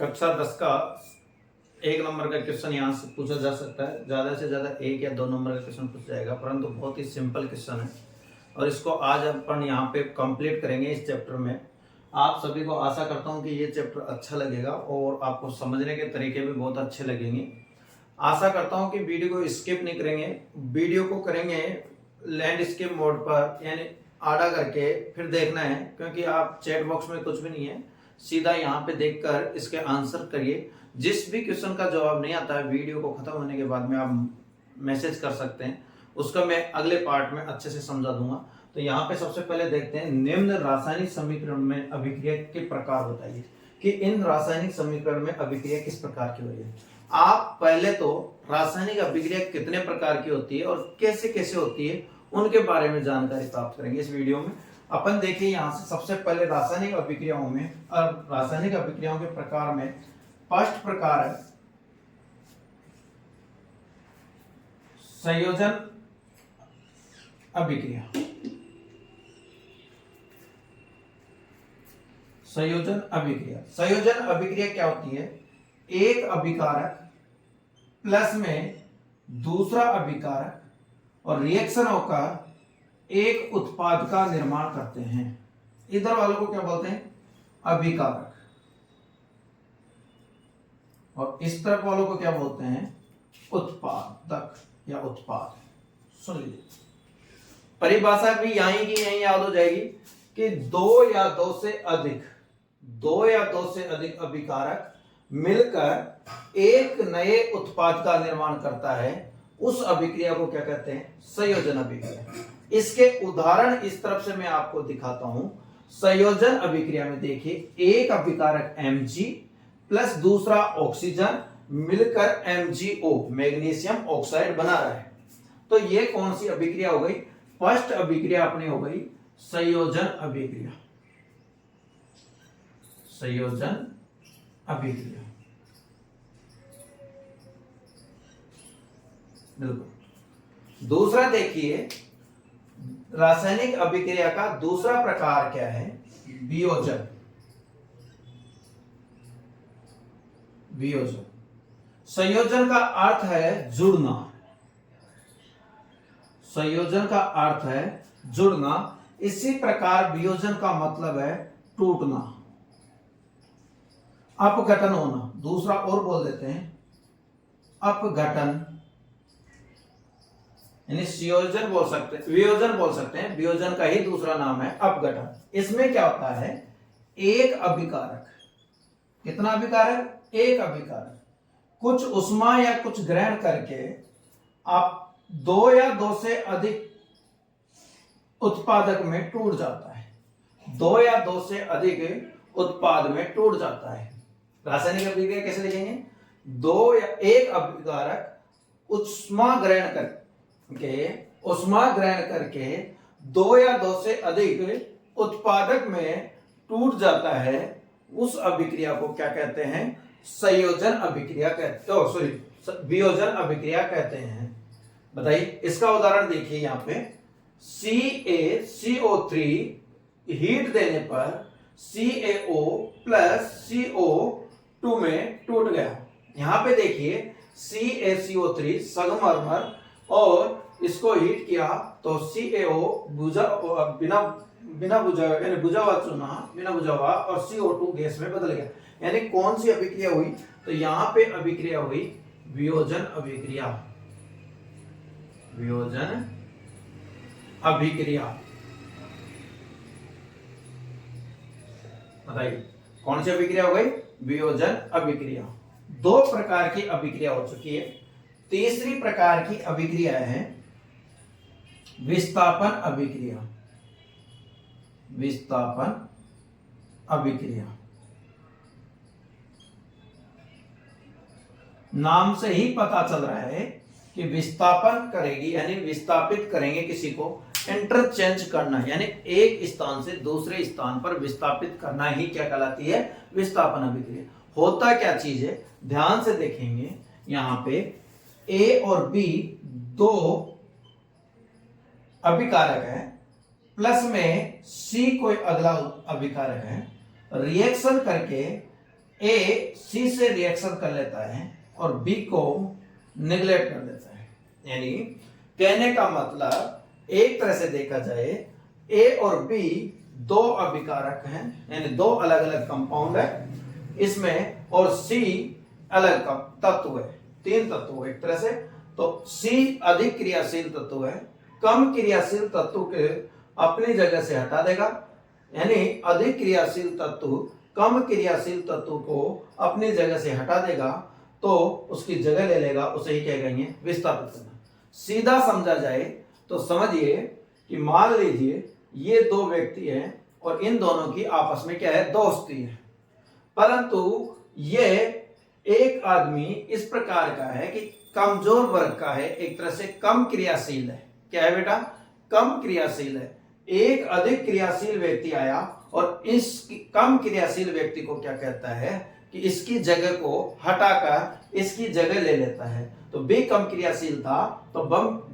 कक्षा 10 का 1 नंबर का क्वेश्चन यहाँ से पूछा जा सकता है। ज़्यादा से ज़्यादा 1 या 2 नंबर का क्वेश्चन पूछा जाएगा, परंतु बहुत ही सिंपल क्वेश्चन है और इसको आज अपन यहाँ पे कंप्लीट करेंगे इस चैप्टर में। आप सभी को आशा करता हूँ कि ये चैप्टर अच्छा लगेगा और आपको समझने के तरीके भी बहुत अच्छे लगेंगे। आशा करता हूँ कि वीडियो को स्किप नहीं करेंगे, वीडियो को करेंगे लैंडस्केप मोड पर, यानी आड़ा करके फिर देखना है, क्योंकि आप चैट बॉक्स में कुछ भी नहीं है, सीधा यहाँ पे देखकर इसके आंसर करिए। जिस भी क्वेश्चन का जवाब नहीं आता है, वीडियो को खत्म होने के बाद में आप मैसेज कर सकते हैं, उसका मैं अगले पार्ट में अच्छे से समझा दूंगा। तो यहाँ पे सबसे पहले देखते हैं, निम्न रासायनिक समीकरण में अभिक्रिया के प्रकार बताइए कि इन रासायनिक समीकरण में अभिक्रिया किस प्रकार की हुई है। आप पहले तो रासायनिक अभिक्रिया कितने प्रकार की होती है और कैसे कैसे होती है उनके बारे में जानकारी प्राप्त करेंगे इस वीडियो में। अपन देखिए यहाँ से सबसे पहले रासायनिक अभिक्रियाओं में, रासायनिक अभिक्रियाओं के प्रकार में फर्स्ट प्रकार है संयोजन अभिक्रिया। संयोजन अभिक्रिया, संयोजन अभिक्रिया क्या होती है? एक अभिकारक प्लस में दूसरा अभिकारक और रिएक्शन होकर एक उत्पाद का निर्माण करते हैं। इधर वालों को क्या बोलते हैं? अभिकारक, और इस तरफ वालों को क्या बोलते हैं? उत्पादक या उत्पाद। सुन लीजिए, परिभाषा भी यहीं की यहीं याद हो जाएगी कि दो या दो से अधिक अभिकारक मिलकर एक नए उत्पाद का निर्माण करता है, उस अभिक्रिया को क्या कहते हैं? संयोजन अभिक्रिया। इसके उदाहरण इस तरफ से मैं आपको दिखाता हूं। संयोजन अभिक्रिया में देखिए, एक अभिकारक Mg प्लस दूसरा ऑक्सीजन मिलकर MgO मैग्नीशियम ऑक्साइड बना रहा है। तो ये कौन सी अभिक्रिया हो गई? फर्स्ट अभिक्रिया अपनी हो गई संयोजन अभिक्रिया। संयोजन अभिक्रिया, बिल्कुल। दूसरा देखिए, रासायनिक अभिक्रिया का दूसरा प्रकार क्या है? वियोजन। वियोजन, संयोजन का अर्थ है जुड़ना। संयोजन का अर्थ है जुड़ना। इसी प्रकार वियोजन का मतलब है टूटना, अपघटन होना। दूसरा और बोल देते हैं अपघटन, यानी संयोजन बोल सकते हैं, वियोजन बोल सकते हैं, वियोजन का ही दूसरा नाम है अपघटन। इसमें क्या होता है? एक अभिकारक, कितना अभिकारक? एक अभिकारक कुछ उष्मा या कुछ ग्रहण करके आप दो या दो से अधिक उत्पादक में टूट जाता है। दो या दो से अधिक उत्पाद में टूट जाता है। रासायनिक अभिक्रिया कैसे लिखेंगे? दो या एक अभिकारक उष्मा ग्रहण करके दो या दो से अधिक उत्पादक में टूट जाता है, उस अभिक्रिया को क्या कहते हैं? संयोजन अभिक्रिया कहते हैं, वियोजन अभिक्रिया कहते हैं। बताइए, इसका उदाहरण देखिए यहाँ पे, CaCO3 हीट देने पर CaO प्लस CO2 में टूट गया। यहाँ पे देखिए CaCO3 संगमरमर, और इसको हीट किया तो CaO बिना बुझा हुआ चूना, बिना बुझा हुआ, और CO2 गैस में बदल गया। यानी कौन सी अभिक्रिया हुई? तो यहाँ पे अभिक्रिया हुई वियोजन अभिक्रिया। वियोजन अभिक्रिया, बताइए कौन सी अभिक्रिया हो गई? वियोजन अभिक्रिया। दो प्रकार की अभिक्रिया हो चुकी है। तीसरी प्रकार की अभिक्रिया है विस्थापन अभिक्रिया। विस्थापन अभिक्रिया, नाम से ही पता चल रहा है कि विस्थापन करेगी, यानी विस्थापित करेंगे किसी को, इंटरचेंज करना, यानी एक स्थान से दूसरे स्थान पर विस्थापित करना ही क्या कहलाती है? विस्थापन अभिक्रिया। होता क्या चीज है? ध्यान से देखेंगे, यहां पे A और B दो अभिकारक है, प्लस में C कोई अगला अभिकारक है, रिएक्शन करके ए सी से रिएक्शन कर लेता है और बी को निगलेक्ट कर देता है। यानी कहने का मतलब एक तरह से देखा जाए ए और बी दो अभिकारक हैं, यानी दो अलग अलग कंपाउंड है इसमें, और सी अलग तत्व है, तीन तत्व एक तरह से। तो सी अधिक क्रियाशील तत्व है, कम क्रियाशील तत्व के अपनी जगह से हटा देगा, यानी अधिक क्रियाशील तत्व कम क्रियाशील तत्व को अपनी जगह से हटा देगा तो उसकी जगह ले लेगा, उसे ही क्या कहेंगे, विस्थापित करना। सीधा समझा जाए तो समझिए कि मान लीजिए ये दो व्यक्ति हैं और इन दोनों की आपस में क्या है, दोस्ती है, परंतु ये एक आदमी इस प्रकार का है कि कमजोर वर्ग का है, एक तरह से कम क्रियाशील है। क्या है बेटा, कम क्रियाशील है। एक अधिक क्रियाशील व्यक्ति आया और इस कम क्रियाशील व्यक्ति को क्या कहता है कि इसकी जगह को हटाकर इसकी जगह ले लेता है। तो बी कम क्रियाशील था तो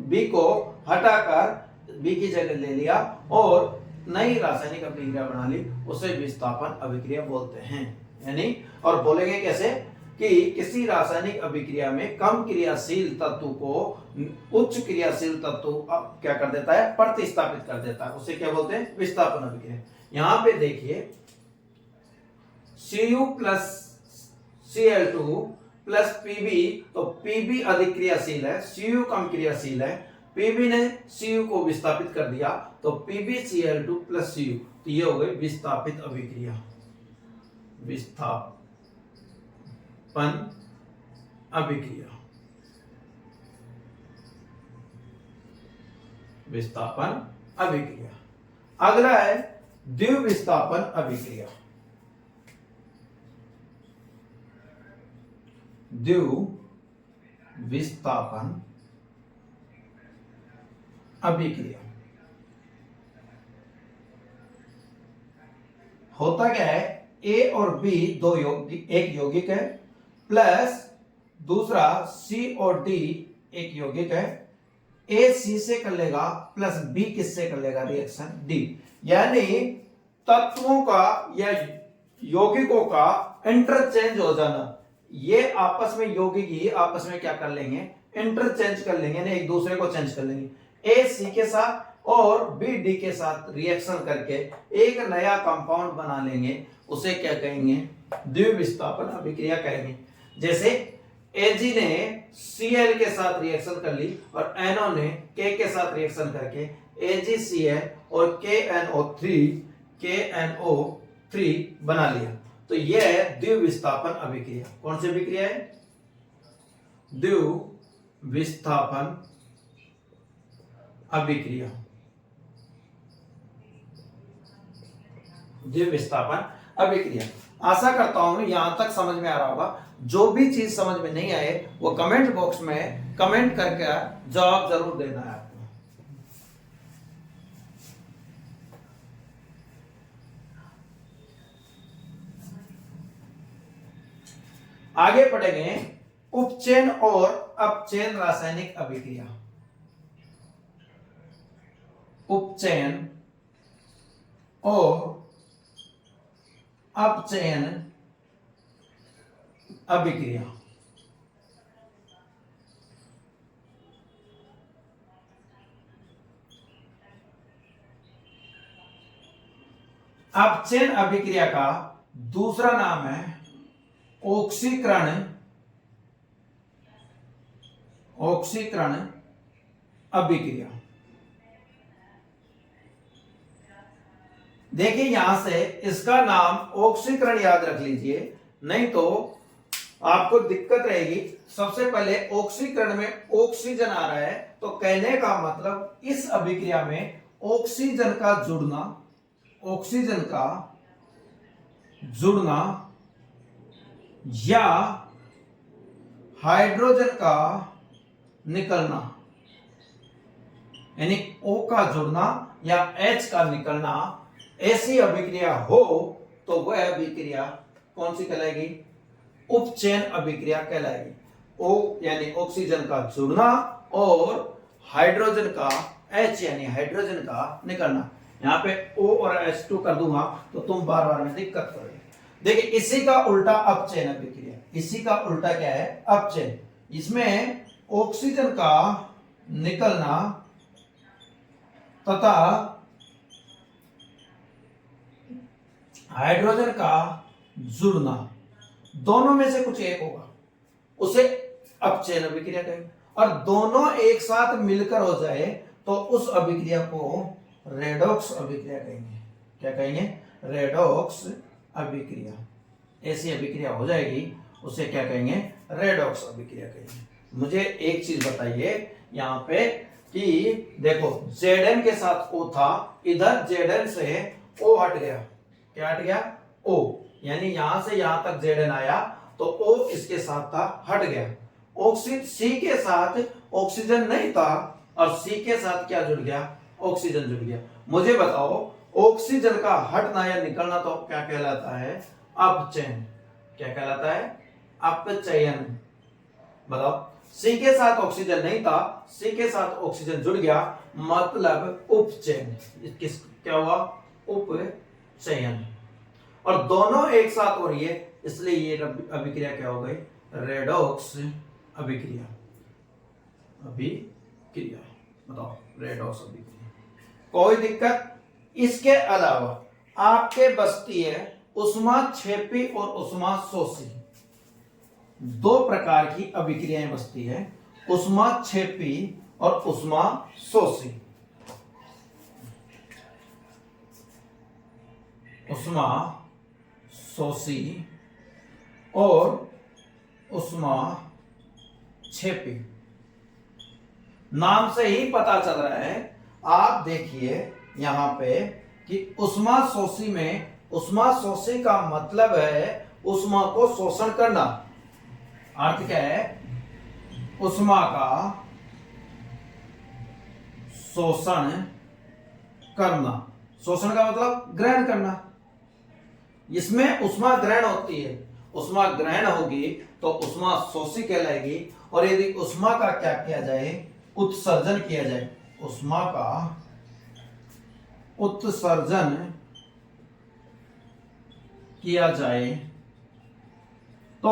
बी को हटाकर बी की जगह ले लिया और नई रासायनिक अभिक्रिया बना ली, उसे विस्थापन अभिक्रिया बोलते हैं। यानी और बोलेंगे कैसे कि किसी रासायनिक अभिक्रिया में कम क्रियाशील तत्व को उच्च क्रियाशील तत्व क्या कर देता है, प्रतिस्थापित कर देता है, उसे क्या बोलते हैं, विस्थापन अभिक्रिया। यहां पे देखिए Cu plus Cl2 plus Pb, तो Pb अधिक क्रियाशील है, Cu कम क्रियाशील है, Pb ने Cu को विस्थापित कर दिया तो PbCl2 प्लस Cu, तो ये हो गई विस्थापित अभिक्रिया, विस्थापन अभिक्रिया, विस्थापन अभिक्रिया। अगला है द्विविस्थापन अभिक्रिया। द्विविस्थापन अभिक्रिया होता क्या है, ए और बी दो एक यौगिक है, प्लस दूसरा सी और डी एक यौगिक है। ए सी से कर लेगा प्लस बी किससे कर लेगा, रिएक्शन डी। यानी तत्वों का या यौगिकों का इंटरचेंज हो जाना, ये आपस में यौगिक ही आपस में क्या कर लेंगे, इंटरचेंज कर लेंगे, यानी एक दूसरे को चेंज कर लेंगे। ए सी के साथ और बी डी के साथ रिएक्शन करके एक नया कंपाउंड बना लेंगे, उसे क्या कहेंगे, द्विविस्थापन अभिक्रिया कहेंगे। जैसे Ag ने Cl के साथ रिएक्शन कर ली और NO ने K के साथ रिएक्शन करके AgCl और KNO3 बना लिया, तो यह है द्विविस्थापन अभिक्रिया। कौन सी अभिक्रिया है, द्विविस्थापन अभिक्रिया, द्विविस्थापन अभिक्रिया। आशा करता हूं यहां तक समझ में आ रहा होगा। जो भी चीज समझ में नहीं आए वो कमेंट बॉक्स में कमेंट करके जवाब जरूर देना है आपको। आगे पढ़ेंगे उपचयन और अपचयन रासायनिक अभिक्रिया। उपचयन और अपचयन अभिक्रिया। अपचयन अभिक्रिया का दूसरा नाम है ऑक्सीकरण, ऑक्सीकरण अभिक्रिया। देखिए यहां से इसका नाम ऑक्सीकरण याद रख लीजिए, नहीं तो आपको दिक्कत रहेगी। सबसे पहले ऑक्सीकरण में ऑक्सीजन आ रहा है, तो कहने का मतलब इस अभिक्रिया में ऑक्सीजन का जुड़ना, ऑक्सीजन का जुड़ना या हाइड्रोजन का निकलना, यानी O का जुड़ना या H का निकलना, ऐसी अभिक्रिया हो तो वह अभिक्रिया कौन सी कहलाएगी, उपचयन अभिक्रिया कहलाएगी। O यानी ऑक्सीजन का जुड़ना और हाइड्रोजन का H यानी हाइड्रोजन का निकलना। यहां पे O और H2 कर दूंगा तो तुम बार बार में दिक्कत करोगे। देखिए इसी का उल्टा अपचयन अभिक्रिया, इसी का उल्टा क्या है, अपचयन। इसमें ऑक्सीजन का निकलना तथा हाइड्रोजन का जुड़ना, दोनों में से कुछ एक होगा, उसे अपचयन अभिक्रिया कहेंगे। और दोनों एक साथ मिलकर हो जाए तो उस अभिक्रिया को रेडॉक्स अभिक्रिया कहेंगे। क्या कहेंगे, रेडॉक्स अभिक्रिया। ऐसी अभिक्रिया हो जाएगी उसे क्या कहेंगे, रेडॉक्स अभिक्रिया कहेंगे। मुझे एक चीज बताइए यहाँ पे कि देखो Zn के साथ O था, इधर Zn से O हट गया, क्या हट गया, O, यानी यहां से यहां तक Zn आया तो O इसके साथ था, हट गया। C के साथ ऑक्सीजन नहीं था और C के साथ क्या जुड़ गया, ऑक्सीजन जुड़ गया। मुझे बताओ ऑक्सीजन का हटना या निकलना तो क्या कहलाता है, अपचयन। क्या कहलाता है, अपचयन। बताओ C के साथ ऑक्सीजन नहीं था, C के साथ ऑक्सीजन जुड़ गया, मतलब उपचयन। किस क्या हुआ, उपचयन। और दोनों एक साथ हो रही है, इसलिए ये अभिक्रिया क्या हो गई, रेडॉक्स अभिक्रिया। अभिक्रिया बताओ, रेडॉक्स अभिक्रिया। कोई दिक्कत? इसके अलावा आपके बचती है उष्माक्षेपी और उष्माशोषी। दो प्रकार की अभिक्रियाएं बचती है, उष्माक्षेपी और उष्माशोषी। उष्माशोषी और उष्माक्षेपी। नाम से ही पता चल रहा है, आप देखिए यहां पे कि उष्माशोषी में, उष्माशोषी का मतलब है उष्मा को शोषण करना। अर्थ क्या है, उष्मा का शोषण करना। शोषण का मतलब ग्रहण करना। इसमें उष्मा ग्रहण होती है, उष्मा ग्रहण होगी तो उष्मा शोषी कहलाएगी। और यदि उष्मा का क्या किया जाए, उत्सर्जन किया जाए, उष्मा का उत्सर्जन किया जाए तो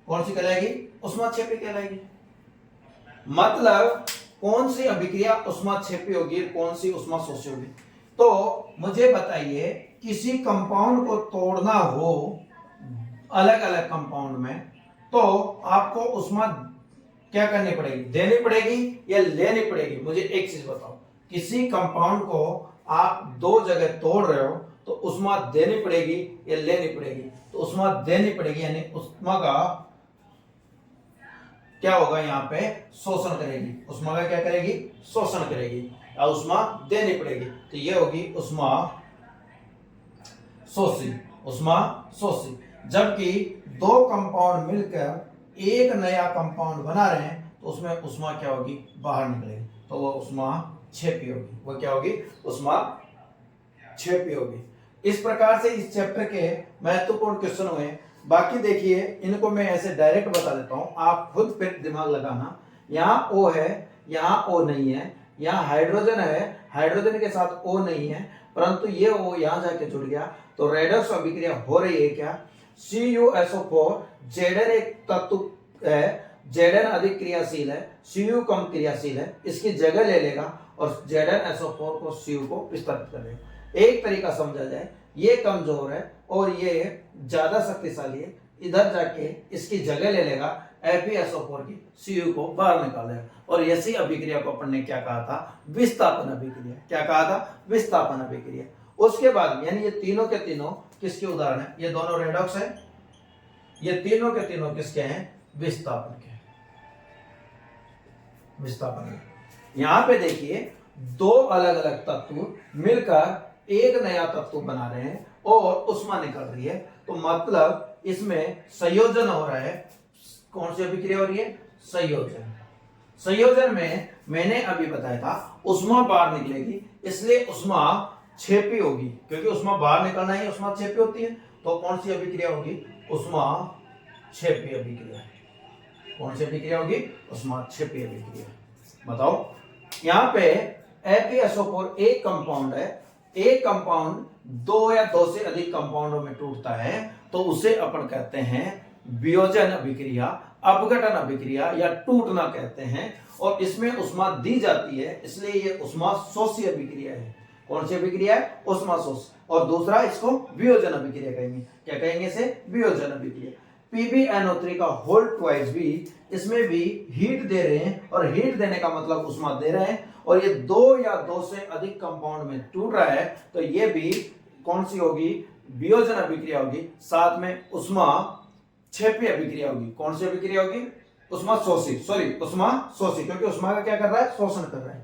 कौन सी कहलाएगी, उष्माक्षेपी कहलाएगी। मतलब कौन सी अभिक्रिया उष्माक्षेपी होगी, कौन सी उष्माशोषी होगी। तो मुझे बताइए, किसी कंपाउंड को तोड़ना हो अलग अलग कंपाउंड में, तो आपको उष्मा क्या करनी पड़ेगी, देनी पड़ेगी या लेनी पड़ेगी। मुझे एक चीज बताओ, किसी कंपाउंड को आप दो जगह तोड़ रहे हो तो उष्मा देनी पड़ेगी या लेनी पड़ेगी। तो उष्मा देनी पड़ेगी, यानी उष्मा का क्या होगा, यहाँ पे शोषण करेगी। उष्मा का क्या करेगी, शोषण करेगी। और उष्मा देनी पड़ेगी, तो ये होगी उष्मा शोषी, उष्मा शोषी। जबकि दो कंपाउंड मिलकर एक नया कंपाउंड बना रहे हैं तो उसमें उष्मा क्या होगी, बाहर निकलेगी, तो वो उष्मा क्षेपी होगी। वो क्या होगी, उष्मा क्षेपी होगी। इस प्रकार से इस चैप्टर के महत्वपूर्ण क्वेश्चन हुए। बाकी देखिए, इनको मैं ऐसे डायरेक्ट बता देता हूं, आप खुद फिर दिमाग लगाना। यहाँ O है, यहाँ O नहीं है, यहाँ हाइड्रोजन है, हाइड्रोजन के साथ O नहीं है, परंतु ये O यहाँ जाके जुड़ गया, तो रेडॉक्स अभिक्रिया हो रही है। क्या, CuSO4, Zn एक तत्व है, Zn अधिक क्रियाशील है, Cu कम क्रियाशील है, इसकी जगह ले लेगा और ZnSO4 को Cu को विस्तारित कर देगा। एक तरीका समझा जाए, ये कमजोर है और ये ज्यादा शक्तिशाली है, इधर जाके इसकी जगह ले लेगा, FeSO4 की Cu को बाहर निकाल देगा। और ऐसी अभिक्रिया को अपन ने क्या कहा था, विस्थापन अभिक्रिया। क्या कहा था, विस्थापन अभिक्रिया। उसके बाद यानी ये तीनों के तीनों किसके उदाहरण है, ये दोनों रेडॉक्स है, ये तीनों के तीनों किसके हैं, विस्थापन के। विस्थापन। यहां पे देखिए, दो अलग अलग तत्व मिलकर एक नया तत्व बना रहे हैं और उष्मा निकल रही है, तो मतलब इसमें संयोजन हो रहा है। कौन सी अभिक्रिया हो रही है, संयोजन। संयोजन में मैंने अभी बताया था उष्मा बाहर निकलेगी, इसलिए उष्मा क्षेपी होगी, क्योंकि उष्मा बाहर निकलना ही उष्मा क्षेपी होती है। तो कौन सी अभिक्रिया होगी, उष्मा क्षेपी अभिक्रिया। कौन सी अभिक्रिया होगी, उष्मा क्षेपी अभिक्रिया। बताओ, यहाँ पे FeSO4 एक कंपाउंड है, एक कंपाउंड दो या दो से अधिक कंपाउंडों में टूटता है तो उसे अपन कहते हैं वियोजन अभिक्रिया, अपघटन अभिक्रिया या टूटना कहते हैं। और इसमें उष्मा दी जाती है, इसलिए ये उष्मा शोषी अभिक्रिया है। कौन सी अभिक्रिया है? उष्मा शोषी। और दूसरा इसको वियोजन अभिक्रिया कहेंगे। क्या कहेंगे इसे? वियोजन अभिक्रिया। PbNO3 का होल ट्वाइस भी, इसमें भी हीट दे रहे हैं, और हीट देने का मतलब उष्मा दे रहे हैं, और ये दो या दो से अधिक कंपाउंड में टूट रहा है तो ये भी कौन सी होगी? वियोजन अभिक्रिया होगी। साथ में उष्मा क्षेपी अभिक्रिया होगी। कौन सी अभिक्रिया होगी? उष्मा शोषी, उष्मा शोषी, क्योंकि उष्मा का क्या कर रहा है? शोषण कर रहा है।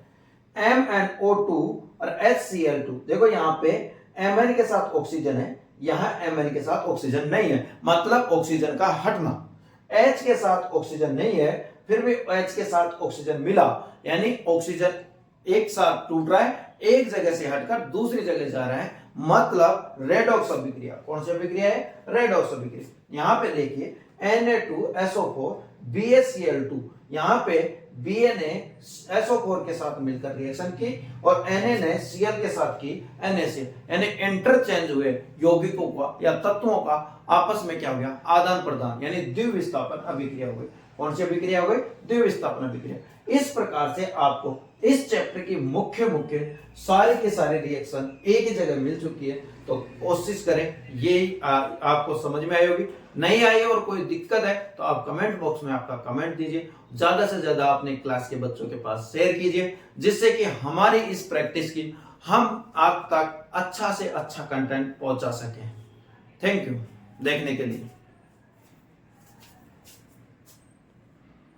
MnO2 और HCl2, देखो यहाँ पे Mn के साथ ऑक्सीजन है, यहाँ Mn के साथ ऑक्सीजन नहीं है, मतलब ऑक्सीजन का हटना। H के साथ ऑक्सीजन नहीं है, फिर भी H के साथ ऑक्सीजन मिला, यानी ऑक्सीजन एक साथ टूट रहा है, एक जगह से हटकर दूसरी जगह जा रहा है, मतलब रेडॉक्स अभिक्रिया। कौन सी अभिक्रिया है? रेडॉक्स अभिक्रिया। यहाँ पे देखिए Na2SO4 BaCl2, यहाँ पे Ba ने SO4 के साथ मिलकर रिएक्शन की और Na ने Cl के साथ की NaCl, यानी इंटरचेंज हुए यौगिकों का या तत्वों का आपस में क्या हो गया? आदान प्रदान, यानी द्विविस्थापन अभिक्रिया हुई। कौन सी अभिक्रिया हुई? द्विविस्थापन अभिक्रिया। इस प्रकार से आपको इस चैप्टर की मुख्य सारे के सारे रिएक्शन एक ही जगह मिल चुकी है, तो कोशिश करें ये आपको समझ में आई होगी। नहीं आई और कोई दिक्कत है तो आप कमेंट बॉक्स में आपका कमेंट दीजिए, ज्यादा से ज्यादा अपने क्लास के बच्चों के पास शेयर कीजिए, जिससे कि हमारी इस प्रैक्टिस की हम आप तक अच्छा से अच्छा कंटेंट पहुंचा सकें। थैंक यू देखने के लिए।